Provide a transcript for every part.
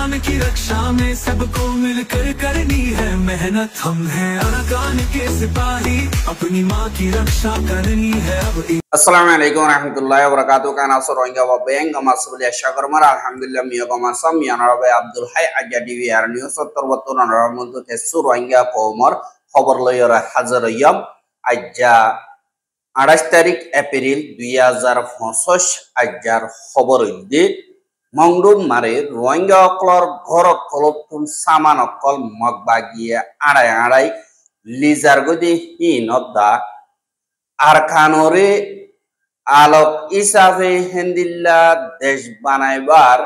अरकान की रक्षा में सबको मिलकर करनी है मेहनत। हम हैं अरकान के सिपाही, अपनी माँ की रक्षा करनी है अब। Assalamualaikum warahmatullahi wabarakatuh. Kana Rohingya wa Benga masubli ashakarmar alhamdulillah miyago masam yanarabe Abdul Hay Ajadi wiar news terwatun anaramuntu tesu Rohingya komor খবর লইরা হাজার ইয়াম আজ্জা 28 তারিখ এপ্রিল 2025 আজ্জার খবর হইছে মংডুন মারে রোহিঙ্গা অকলর ঘর কলতুন সামান অকল মগবাগিয়ে আড়াই আড়াই লিজার গদি হিনদা আরখানরে আলোক ইসাফে হিন্দিল্লা দেশ বানাইবার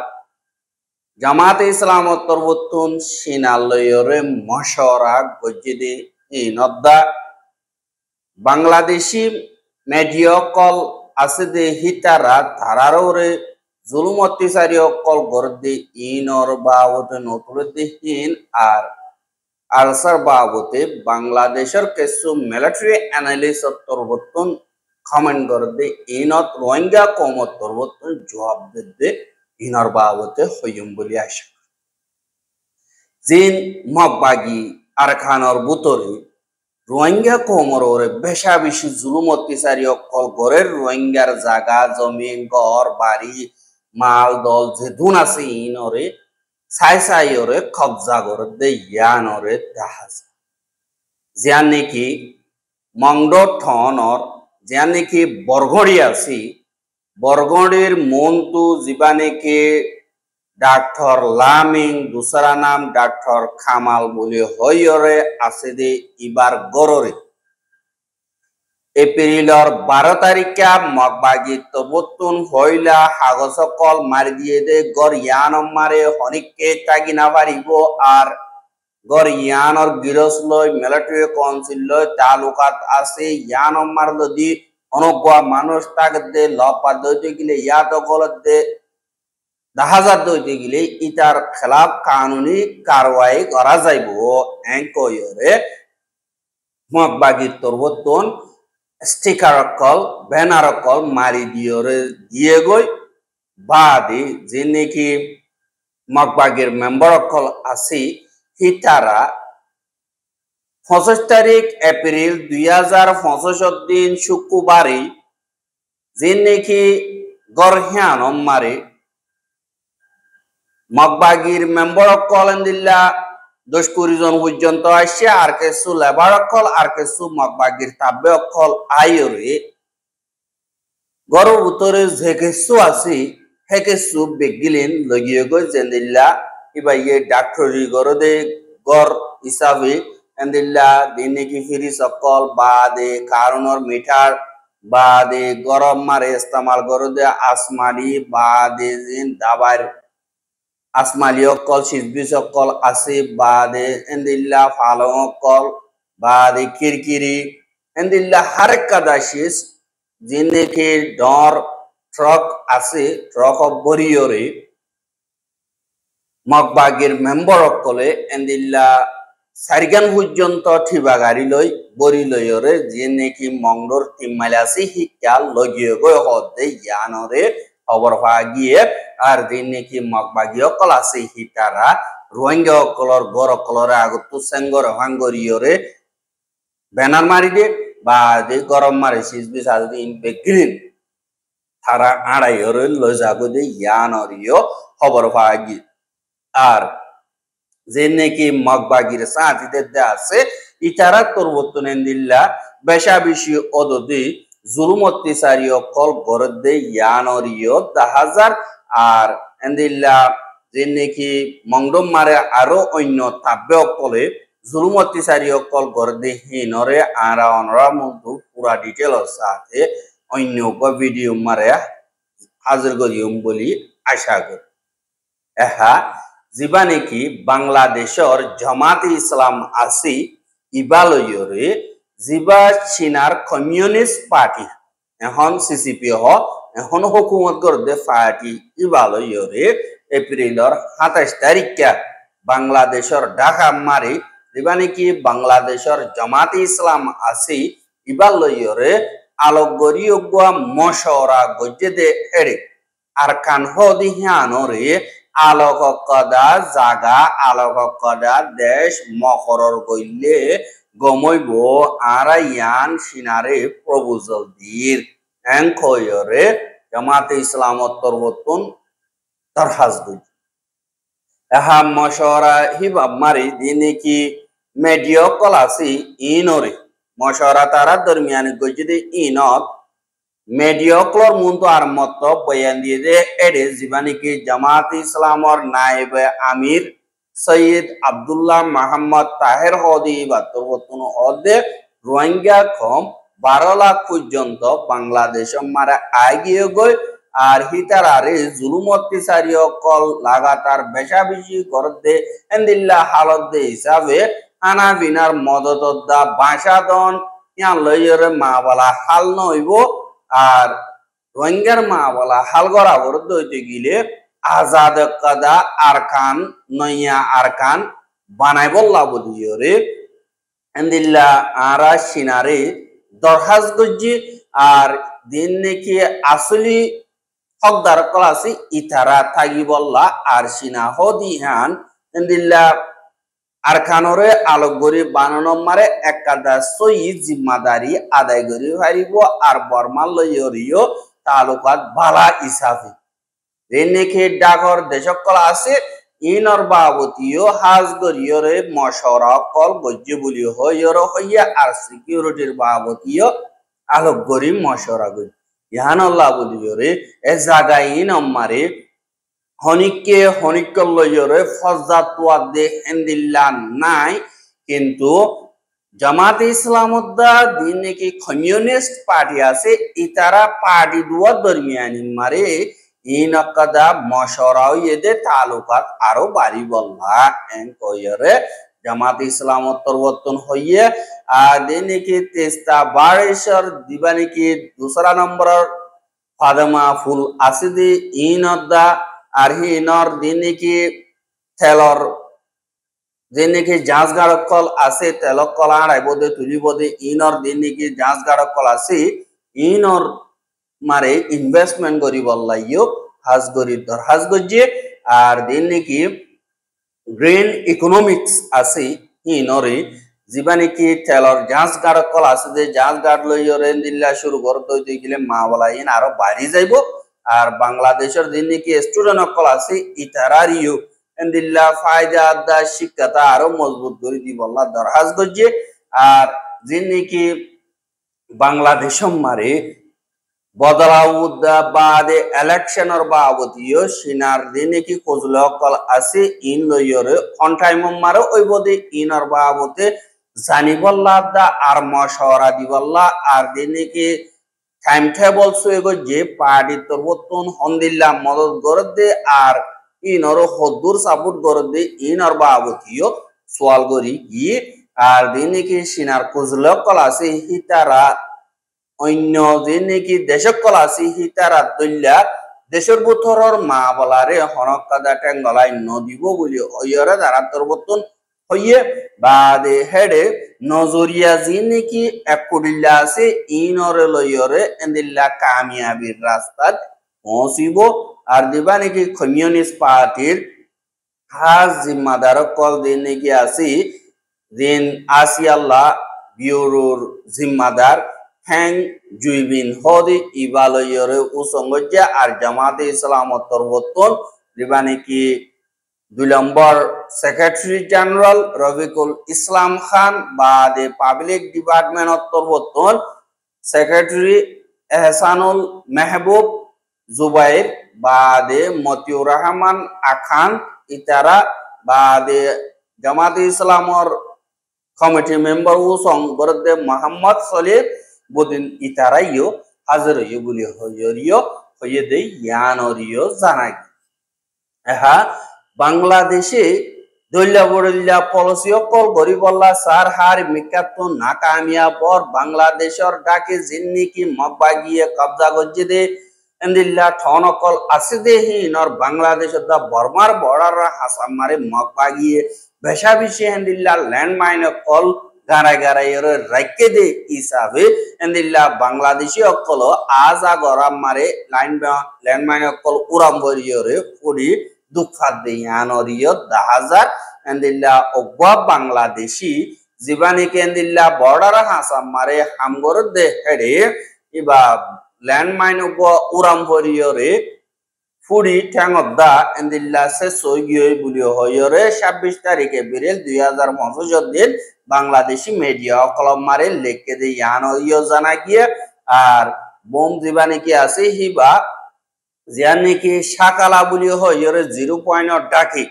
জামাতে ইসলামত তরবতুন সিনালয়রে মশওরা গজিদে ইনদা বাংলাদেশি মিডিয়া কল আছে দে হিতারা ধারাররে জুলুম অত্যাচারী কল গরদে ইনর বাবতে নতুরদে হিন আর আলসার বাবতে বাংলাদেশের কিছু মিলিটারি অ্যানালিস্ট তরবতুন কমেন্ট গরদে ইনত রোহিঙ্গা কমত তরবতুন জবাব দে ইনর বাবতে হইম বলি আশা জিন মগবাগি আরখানর বুতরে রোহিঙ্গা কোমরে বেশা বেশি জুলুম অত্যাচারী অকল গরের রোহিঙ্গার জায়গা জমি ঘর বাড়ি মাল দল যেদুন আছে ইনরে ছাই ছাইরে কবজা করে দে ইয়ানরে দাহাজ জিয়ান নাকি মংড ঠনর জিয়ান নাকি বরগড়ি আছে বরগড়ির মন্তু জীবানেকে ডাক্তার লামিং দুসরা নাম ডাক্তার খামাল বলে হইরে আছে দে ইবার গররে এপ্রিলর 12 তারিখে মগবাগি তবতুন হইলা হাগস কল মারি দিয়ে দে গর ইয়ান মারে হনিকে তাগিনা পারিব আর গর ইয়ানর গিরস লই মিলিটারি কাউন্সিল লই তালুকাত আছে ইয়ান মার যদি অনগা মানুষ তাক দে লপা দইতে গিলে ইয়া তো গলত দে 10,000 দইতে গিলে ইতার খেলাফ কানুনি কারওয়াই করা যাইব এঙ্কয়রে মগবাগি তরবতুন স্টিকার কল ব্যানার কল মারি দিয়রে দিয়ে গই বাদে যে নাকি মগবাগির মেম্বার কল আছে হিতারা 25 তারিখ এপ্রিল 2025 দিন শুক্রবারে যে নাকি গরহিয়ান মারে মগবাগির মেম্বার কল দিল্লা 10-20 জন পর্যন্ত আসছে আর কিছু লেবার অকল আর কিছু মগবাগির তাবে অকল আইরে গরর উত্তরে যে কিছু আছে হে কিছু বেগিলেন লগিয়ে গই জেন্দিল্লা ইবাইয়ে ডাক্তারি গরদে গর হিসাবে এন্দিল্লা দিনে ফিরি সকল বাদে কারণর মিঠার বাদে গরম মারে ইস্তেমাল গরদে আসমানি বাদে জিন দাবার আসমালি অকল সিজবিস অকল আছে বাদে এন্দিল্লা ফালং অকল বাদে কিরকিরি এন্দিল্লা হারেকাদাশিস জিনেকে ডর ট্রাক আছে ট্রাক অফ বরিয়রে মগবাগির মেম্বার অকলে এন্দিল্লা সারিগান পর্যন্ত ঠিবা গাড়ি লই বরি লইরে যে নাকি মংডর তিমাইলা আছে হিকা লগিয়ে গই হদে ইয়ানরে খবর পাওয়া গিয়ে আর যে নাকি মগবাগি অকল আছে হিতারা রোহিঙ্গা অকলর গর অকলরে আগত সেঙ্গর হাঙ্গরিয়রে ব্যানার মারি দে বা যে গরম মারে সিজবি সাদিন বেগ্রিন তারা আড়াইরে লই যাগো দে ইয়ানরিও খবর পাওয়া গিয়ে আর যে নাকি মগবাগির সাথীদের দে আছে ইতারা তরবতুন দিল্লা বেশা বেশি অদদি জুলুম অত্যাচারী অকল গরদে ইয়ানরিও 10,000 আর এন্দিল্লা যে নাকি মংডম মারে আরো অন্য তাবে অকলে জুলুম অত্যাচারী অকল গরদে হিনরে আরা অনরা মধ্যে পুরা ডিটেলস সাথে অন্য ভিডিও মারে হাজির করিম বলি আশা করি এহা জিবা নাকি বাংলাদেশের জামাতে ইসলাম আছে ইবালয়রে জিবা চীনার কমিউনিস্ট পার্টি এখন সিসিপি হ এখন হুকুমত করদে পার্টি ইবালয়রে এপ্রিলর 27 তারিখে বাংলাদেশের ঢাকা মারি জিবা নাকি বাংলাদেশের জামাতে ইসলাম আছে ইবালয়রে আলোকগরিয়োগ্য মশওরা গজে দে হেড়ে আর কান হদি হানরে আলোককদা জাগা আলোককদা দেশ মকরর গইলে গমইব আর ইয়ান সিনারে প্রভুজল দির এংখয়রে জামাতে ইসলাম তরবতুন দরহাজ গই এহা মশওয়ারা হিবাব মারি দিনে কি মেডিও কলাসি ইনরে মশওয়ারা তারা দরমিয়ানি গইজদি ইনত মেডিওক্লর মুন্ত আর মত বয়ান দিয়ে দে এডে জীবানি কি জামাত ইসলামর নায়েব আমির সৈয়দ আব্দুল্লাহ মোহাম্মদ তাহের হদি বা তরবতুন হদে রোহিঙ্গা কম 12 লাখ পর্যন্ত বাংলাদেশ মারা আগিয়ে গই আর হিতারারে জুলুম অত্যাচারী কল লাগাতার বেশা বেশি করতে এন্দিল্লা হালত দে হিসাবে আনা বিনার মদতদা বাসাদন ইয়া লইরে মা বলা হাল নইব আর রোহিঙ্গার মা বলা হাল গড়া বরদ হইতে গিলে আজাদ কাদা আরকান নইয়া আরকান বানাই বললা বলিয়রে এন্দিল্লা আরা সিনারে দরহাজ গজ্জি আর দিন নাকি আসলি হকদার কলাসি ইতারা থাকি বললা আর সিনা হদিহান এন্দিল্লা আরকানরে আলোকগরি বানানো মারে একাদা সই জিম্মাদারি আদায় করি হারিব আর বর্মাল লইয়রিও তালুকাত বালা ইসাফি রেনেকে ডাকর দেশকল আছে ইনর বাবতীয় হাজ গরিয়রে মশরা কল গজ্জে বলি হইয়র হইয়া আর সিকিউরিটির বাবতীয় আলোকগরি মশরা গই ইহান আল্লাহ বলিয়রে এ জায়গা ইন আমারে হনিককে হনিকল লইয়রে ফজাতুয়া দে হেন্দিল্লা নাই কিন্তু জামাতে ইসলামদ্দা দিন নাকি কমিউনিস্ট পার্টি আছে ইতারা পার্টি দুয়া দরমিয়ানি মারে ইনকাদা মশরাও এদে তালুকাত আরো বাড়ি বললা এন কইরে জামাতে ইসলাম তরবতন হইয়ে আর দিন নাকি তেস্তা বারেশ্বর দিবা নাকি দুসরা নম্বর ফাদমা ফুল আসিদি ইনদ্দা আর হিনর দিন নাকি তেলর দিন নাকি জাঁচ গাড়ক কল আছে তেলক কল আড়াই বোধে তুলি বোধে ইনর দিন নাকি জাঁচ গাড়ক কল আছে ইনর মারে ইনভেস্টমেন্ট করি বললাইও হাজ গরি দরহাজ গজ্জে আর দিন নাকি গ্রিন ইকোনমিক্স আছে ইনরে যিবা নাকি তেলর জাঁচ গাড়ক কল আছে যে জাঁচ গাড় লইয়রে দিল্লা শুরু করতে হইতে গেলে মা বলা ইন আরো বাড়ি যাইব আর বাংলাদেশের দিন নাকি স্টুডেন্ট কল আছে ইতারারিও এন্দিল্লা ফায়দা আদা শিক্ষাটা আরো মজবুত করে দি বললা দরহাজ গজ্জে আর দিন নাকি বাংলাদেশ মারে বদলাউদ্দা বাদে ইলেকশনের বাবতীয় সিনার দিন নাকি কজল কল আছে ইন লইয়রে অন টাইম মারে ওই বদে ইনর বাবতে জানি বললা দা আর মশওয়ারা দি বললা আর দিন নাকি টাইম টেবল সুয়েগো যে পার্টি তরবতন হন্দিল্লা মদত করে দে আর ইনর হদ্দুর সাপোর্ট করে দে ইনর বাবতীয় সোয়াল করি কি আর দিন নাকি সিনার কজল কল আছে হিতারা অন্য দিন নাকি দেশকল আছে হিতারা দল্যা দেশের বুথরর মা বলারে হনক কাদা টেঙ্গলাই নদিব বলি ওয়রে দ্বারা তরবতন হইয়ে বাদে হেডে নজরিয়া জিন নাকি এককুডিল্লা আছে ইনরে লইয়রে এন্দিল্লা কামিয়াবির রাস্তাত পৌঁছিব আর দিবা নাকি কমিউনিস্ট পার্টির হাজ জিম্মাদার কল দিন নাকি আছে দিন আসিয়াল্লাহ বিউরোর জিম্মাদার হ্যাং জুইবিন হদি ইবালয়রে উসঙ্গজ্জা আর জামাতে ইসলাম তরবতন দিবা নাকি 2 number secretary general Rafiqul Islam Khan বাদে পাবলিক ডিপার্টমেন্ট তরবতন সেক্রেটারি এহসানুল মেহবুব জুবাইর বাদে মতিউর রহমান আখান ইতারা বাদে জামাতে ইসলামর কমিটি মেম্বার উসং বরদে মোহাম্মদ সলিম বদিন ইতারাইও হাজির হইয় বলি হইয়রিও হইয়ে দেই ইয়ানরিও জানাই এহা বাংলাদেশে দল্যা বড়ল্যা পলিসি অকল গরিবল্লা সার হার মিকাত নাকামিয়া পর বাংলাদেশের ডাকে জিন্নিকি মব্বাগিয়ে কবজা গজ্জে দে এন্দিল্লা ঠন অকল আসে দে হিনর বাংলাদেশের দা বর্মার বর্ডার হাসাম মারে মব্বাগিয়ে বেশা বেশি এন্দিল্লা ল্যান্ডমাইন অকল গারাই গারাই রাইকে দে হিসাবে এন্দিল্লা বাংলাদেশি অকল আজ আগরাম মারে ল্যান্ডমাইন অকল উড়াম বরিয়রে পড়ি দুঃখাদ de yanoriyo dahazar endilla ogwa Bangladeshi jibani ke endilla border hasam mare hamgor de hede iba landmine ogwa uram horiyore ফুরি ঠ্যাংদা এন্দিল্লা সে সইগিয়ে বুলিও হইরে 26 তারিখে বিরেল 2025 দিন বাংলাদেশি মিডিয়া কলম মারে লেখকে দে ইয়ানো ইয় জানা গিয়ে আর বোম জীবানি কি আছে হিবা জিয়ানি কি শাকালা বুলিও হইরে 0 পয়েন্ট ডাকি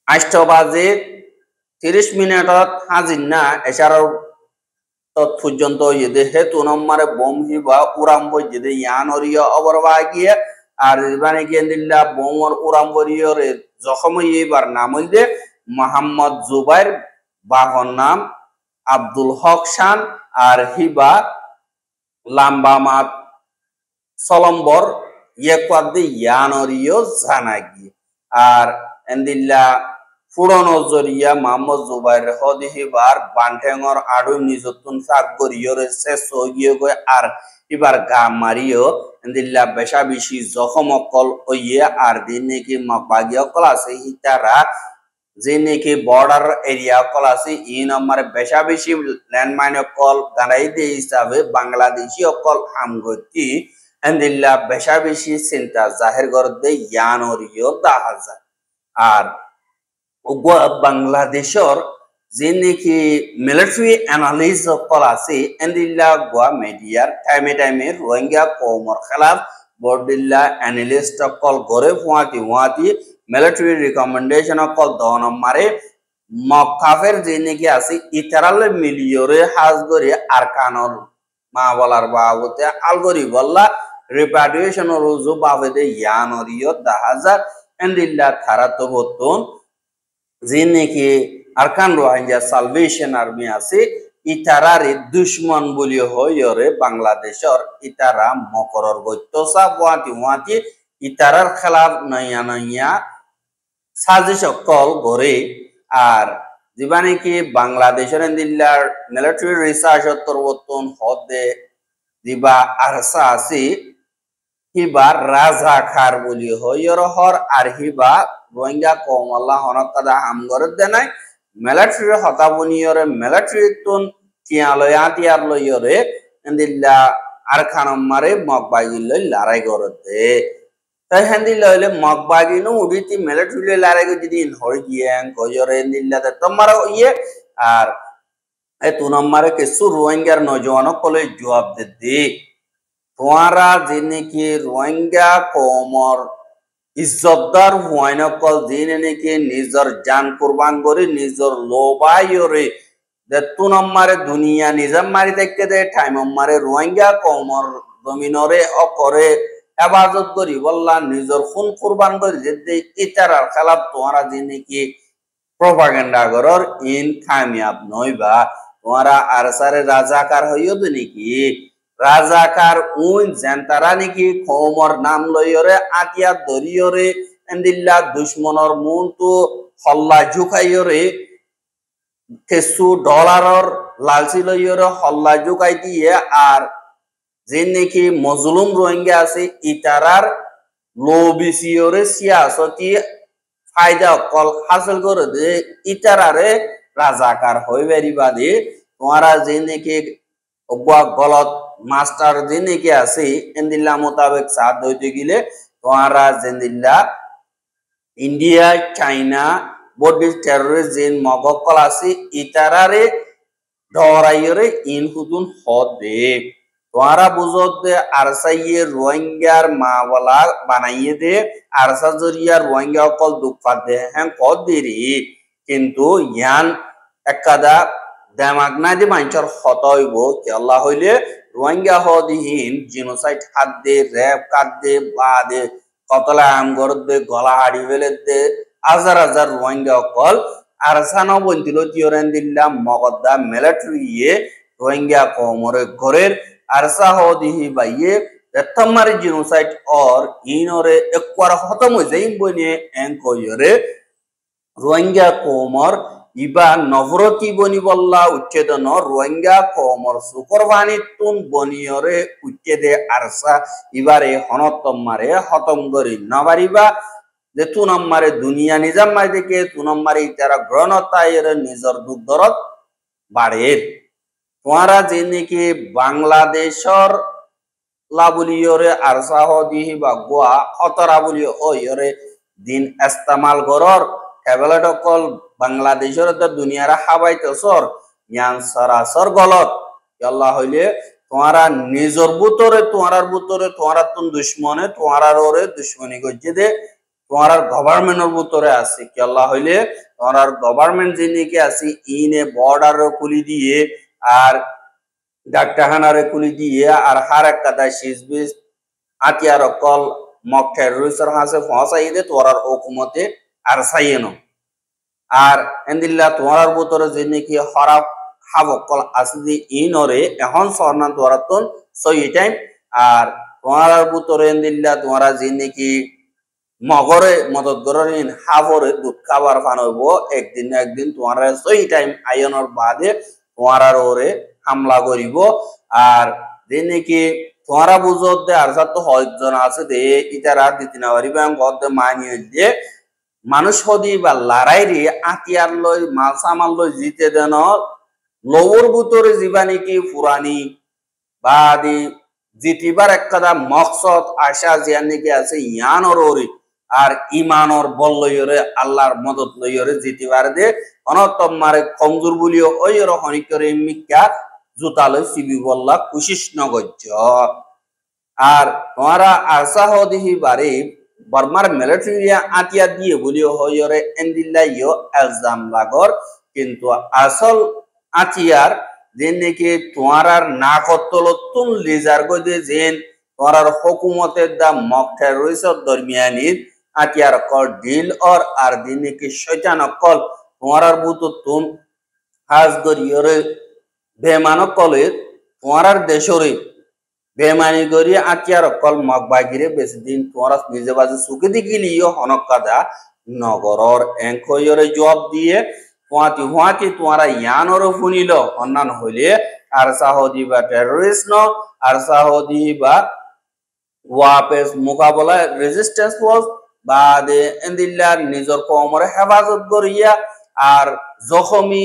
8 বাজে 30 মিনিটত হাজির না এছাড়াও পর্যন্ত ইদে হেতু নম্বরে বোম হিবা উড়াম বইদে ইয়ানরিয়া অবরবাগিয়ে আর মানে গেন্দিল্লা বোমর উড়াম বরিয়রে জখম ইবার নাম হইদে মোহাম্মদ জুবাইর বাহর নাম আব্দুল হক শান আর হিবা লাম্বামাত সলম্বর ইয়েকাদে ইয়ানরিয়া জানাগি আর এন্দিল্লা পুরনো জরিয়া মোহাম্মদ জুবাইর হদিহিবার বান্টেঙর আড়ু নিজতুন সাক গরিয়রে শেষ হইয়ে গয় আর এবার গা মারিও এন্দিল্লা বেশা বেশি জখম অকল হইয়ে আর দিন নাকি মকবাগি অকল আছে হিতারা যে নাকি বর্ডার এরিয়া অকল আছে ই নম্বর বেশা বেশি ল্যান্ডমাইন অকল গাড়াই দিয়ে হিসাবে বাংলাদেশি অকল হামগতি এন্দিল্লা বেশা বেশি চিন্তা জাহের করতে ইয়ানরিও দাহাজা আর বাংলাদেশের যে নাকি মিলিটারি অ্যানালিস্ট সকল আছে এন্দিল্লা গোয়া মিডিয়ার টাইমে টাইমে রোহিঙ্গা কৌমর খেলাফ বর্ডিল্লা অ্যানালিস্ট সকল গড়ে ফুয়াতি মিলিটারি রিকমেন্ডেশন সকল দন মারে মক্কাফের যে নাকি আছে ইতারালে মিলিয়রে হাজ গরি আরকানর মা বলার বাবতে আলগরি বল্লা রিপার্টিশন রুজু বাবেদে ইয়ানরিয় দাহাজার এন্দিল্লা থারাতো বতুন যে নাকি আরকান রোহিঙ্গা সালভেশন আর্মি আছে ইতারারে দুশ্মন বলি হইরে বাংলাদেশের ইতারা মকরর গত্যসা ওয়াতি ইতারার খেলাফ নয়া সাজিশ কল গড়ে আর যেবা নাকি বাংলাদেশের এন্দিল্লার মিলিটারি রিসার্চ তরবতন হদে যেবা আরসা আছে হিবা রাজা খার বলি হইর হর আর হিবা রোহিঙ্গা কৌমল্লা হনকাদা হামগর দেনাই মিলিটারি হতাবনিয়রে মিলিটারি তুন তিয়ালয়া তিয়ার লইয়রে এন্দিল্লা আর খানমারে মকবাগি লই লড়াই করতে তাই হেন্দি লইলে মকবাগি নো উডিতি মিলিটারি লড়াই কো যদি হই গিয়াং কইরে এন্দিল্লা তোমারা ইয়ে আর এ তু নম্বরে কিছু রোহিঙ্গার নজওয়ান কলে জবাব দে তোমারা যে নাকি রোহিঙ্গা কৌমর ইজ্জতদার হুয়াইনকল যিনি নাকি নিজর জান কুরবান করে নিজর লোবাইরে দু নম্বরে দুনিয়া নিজাম মারি দেখতে দে টাইম মারে রোহিঙ্গা কৌমর জমিনরে অকরে হেফাজত করি বললা নিজর খুন কুরবান করে যেতে ইতারার খেলাফ তোমারা যে নাকি প্রপাগান্ডা করর ইন কামিয়াব নইবা তোমারা আর সারে রাজাকার হইও তো নাকি রাজাকার উন জেন্তারা নাকি কৌমর নাম লইরে আতিয়া দরিয়রে এন্দিল্লা দুশ্মনর মুন তো হল্লা ঝুকাইরে কিছু ডলারর লালচি লইরে হল্লা ঝুকাই দিয়ে আর যে নাকি মজলুম রোহিঙ্গা আছে ইতারার লোবিসিয়রে সিয়াসতি ফায়দা কল হাসিল করে দে ইতারারে রাজাকার হই বেরিবাদে তোমারা যে নাকি গলত মাস্টার যে নাকি আছে এন্দিল্লা মোতাবেক সাথ হইতে গেলে তোমারা জেন্দিল্লা ইন্ডিয়া চাইনা বডির টেররিস্ট যে মগকল আছে ইতারারে ডরাইরে ইন হুদুন হদে তোমারা বুঝত দে আরসাইয়ে রোহিঙ্গার মাওয়ালা বানাইয়ে দে আরসা জরিয়া রোহিঙ্গা কল দুঃখা দে হ্যাঁ কদ দেরি কিন্তু ইয়ান একাদা দেমাগ না যে মানুষের হত হইব কি আল্লাহ হইলে রোহিঙ্গা হদিহীন জিনোসাইড হাত দে র্যাব কাট দে বা দে কতলা আম গরদ দে গলা হাড়ি ফেলে দে হাজার হাজার রোহিঙ্গা কল আরসানো বন্তিল তিয়রেন দিল্লা মগদ্দা মিলিটারি রোহিঙ্গা কমরে ঘরের আরসা হদিহি বাইয়ে এতমারি জিনোসাইড অর ইনরে একবার খতম হয়ে যাই বনে এঙ্কয়রে রোহিঙ্গা কমর ইবা নবরতি বনি বল্লা উচ্ছেদন রোহিঙ্গা কমর সুকর বানিতুন বনিয়রে উচ্ছেদে আরসা ইবারে হনতম্মারে হতম করি নবারিবা যে তুনম্মারে দুনিয়া নিজাম মাই দেখে তুনম্মারে ইতারা গ্রহণতা এর নিজর দুধরত বাড়ে তোমারা যে নাকি বাংলাদেশর লাবুলিয়রে আরসা হদিহি বা গোয়া হতরা বলি ওয়রে দিন ইস্তেমাল করর ট্যাবলেট অকল বাংলাদেশের দুনিয়ারা হাবাইতেছর ইয়ান সরাসর গলত আল্লাহ হইলে তোমারা নিজর বুতরে তোমারা তুন দুশ্মনে তোমার ওরে দুশ্মনী করছে দে তোমার গভর্নমেন্টের বুতরে আছে কি আল্লাহ হইলে তোমার গভর্নমেন্ট যিনি কি আছে ইনে বর্ডার খুলি দিয়ে আর ডাক্তারখানারে খুলি দিয়ে আর হার একটা দায় সিজবিস আতিয়ার অকল মক টেররিস্টের হাসে ফসাই দে তোমার হুকুমতে আর সাইয়েনো আর এন্দিল্লা তোমার বুতরে যে নাকি হরাপ হাবকল আসদি ইনরে এখন সরনা তোরাতন সই টাইম আর তোমার বুতরে এন্দিল্লা তোমার যে নাকি মগরে মদত গরিন হাবরে দুধ খাবার ফানব একদিন না একদিন তোমার সই টাইম আয়নর বাদে তোমার ওরে হামলা করিব আর যে নাকি তোমারা বুঝত দে আর তো হয়জন আছে দে ইতারা দিতে না পারিবে গদে মানিয়ে দিয়ে মানুষ হদি বা লড়াই রে আতিয়ার লই মাল সামাল লই জিতে দেন লবর বুতরে জীবা নাকি পুরানি বা দি জিতিবার একটা মকসদ আশা জিয়ান নাকি আছে ইয়ানর ওরে আর ইমানর বল লইরে আল্লাহর মদত লইরে জিতিবার দে অনতম মারে কমজোর বলিও ওইর হনিকরে মিক্কা জুতালে সিবি বল্লা কুশিস নগজ্জ আর তোমারা আশা হদিহি বারে বর্মার মিলিটারিয়া আতিয়া দিয়ে বলিও হইরে এন্দিল্লা ইয়ো এলজাম লাগর কিন্তু আসল আতিয়ার যে নাকি তোমার না কতলতুন লিজার গদে যেন তোমার হুকুমতের দা মক টেররিস্ট দরমিয়ানির আতিয়ার কল ডিল আর দিন নাকি শয়তান কল তোমার বুতুতুন হাজ গরিয়রে বেমানক কলে তোমার দেশরে বেমানি গরি আতিয়ার কল মগ বাগিরে বেশি দিন তোমার নিজে বাজে সুখে দিকিলিও হনক কাদা নগরর এঙ্কয়রে জবাব দিয়ে হুয়াতি তোমারা ইয়ানর ফুনিল অন্যান হইলে আর সাহদি বা টেররিস্ট ন আর সাহদি বা ওয়াপেস মোকাবেলা রেজিস্ট্যান্স ফোর্স বা দে এন্দিল্লার নিজর কমরে হেফাজত করিয়া আর জখমি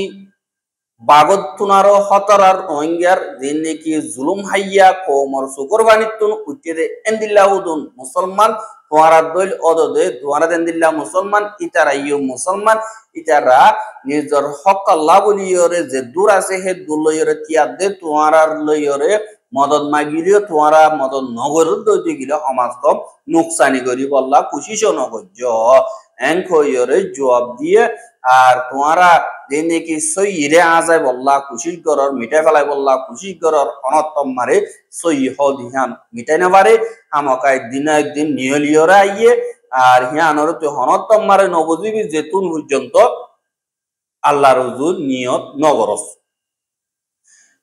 বাগত তুনারো হতরার রোহিঙ্গার যে নাকি জুলুম হাইয়া কমর সুকর বানিতুন উচ্চে এন্দিল্লা উদুন মুসলমান তোমারা দল অদদে তোমারা এন্দিল্লা মুসলমান ইতারা ইউ মুসলমান ইতারা নিজর হক আল্লাহ বলিয়রে যে দূর আছে হে দূর লইরে তিয়ার দে তোমারা লইরে মদত মাগিলিও তোমারা মদত নগর দইতে গিলে সমাজ কম নুকসানি করি বললা কুশিস নগর্য এঙ্কয়রে জবাব দিয়ে আর তোমারা যে নাকি সই ইরে আজায় বললা কুশিস গরর মিটাই ফেলাই বললা কুশিস গরর অনত্তম মারে সই হিয়ান মিটাই না পারে আমাকায় দিন একদিন নিয়লিয়রে আইয়ে আর হিয়ানর তো হনত্তম মারে নবজীবী যেতুন পর্যন্ত আল্লাহ রজুর নিয়ত নগরস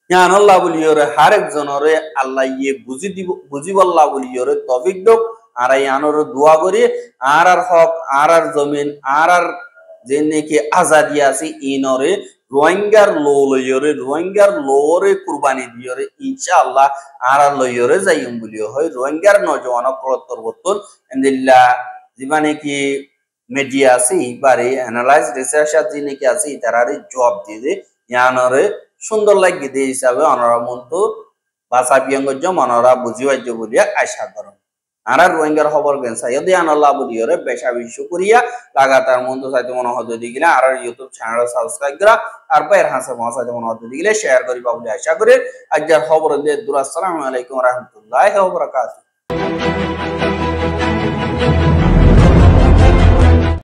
হিয়ান আল্লাহ বলিয়রে হার একজনরে আল্লাহ ইয়ে বুঝি বললা বলিয়রে তফিক দোক আর ইয়ানর দোয়া করি আর হক আর জমিন আর যে নাকি আজাদি আছে ইনরে রোহিঙ্গার রোহিঙ্গার লোরে কুরবানি দিয়রে ইনশাআল্লাহ আর লইয়রে যাইম বলিও হয় রোহিঙ্গার নজওয়ান কলতর বতন এন্দিল্লা যিবা নাকি মিডিয়া আছে ইবারে অ্যানালাইজ রিসার্চার যে নাকি আছে ইতারারে জবাব দিয়ে ইয়ানরে সুন্দর লাগি দে হিসাবে অনরা মন্তু ভাষা বিয়ঙ্গজ মনরা বুঝিবাজ্য বলিয়া আশা করেন আর রোহিঙ্গার খবর গেন সাইয়দি আনাল্লাহ বলিয়রে বেশা বেশি করিয়া লাগাতার মন্তু সাইতে মন হদ দিগিলা আর ইউটিউব চ্যানেল সাবস্ক্রাইব করা আর বাইর হাসে মন সাইতে মন হদ দিগিলা শেয়ার করিবা বলি আশা করি আজকের খবর দিয়ে আসসালামু আলাইকুম ওয়া রাহমাতুল্লাহি ওয়া বারাকাতুহু